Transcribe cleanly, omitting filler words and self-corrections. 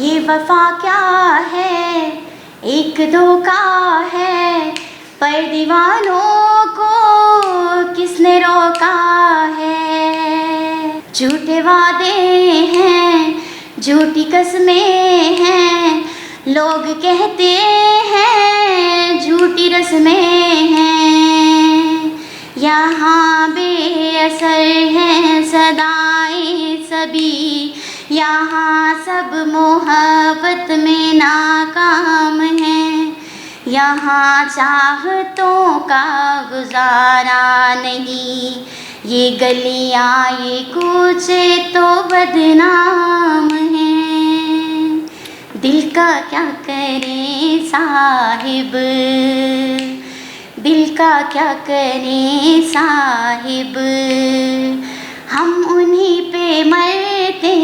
ये वफा क्या है, एक धोखा है, पर दीवानों को किसने रोका है। झूठे वादे हैं, झूठी कसमें हैं, लोग कहते हैं झूठी रस्में हैं। यहाँ बेअसर हैं सदाएं सभी, यहाँ सब मोहब्बत में नाकाम हैं। यहाँ चाहतों का गुजारा नहीं, ये गलियाँ ये कूचे तो बदनाम हैं। दिल का क्या करें साहिब, दिल का क्या करें साहिब, हम उन्हीं पे मरते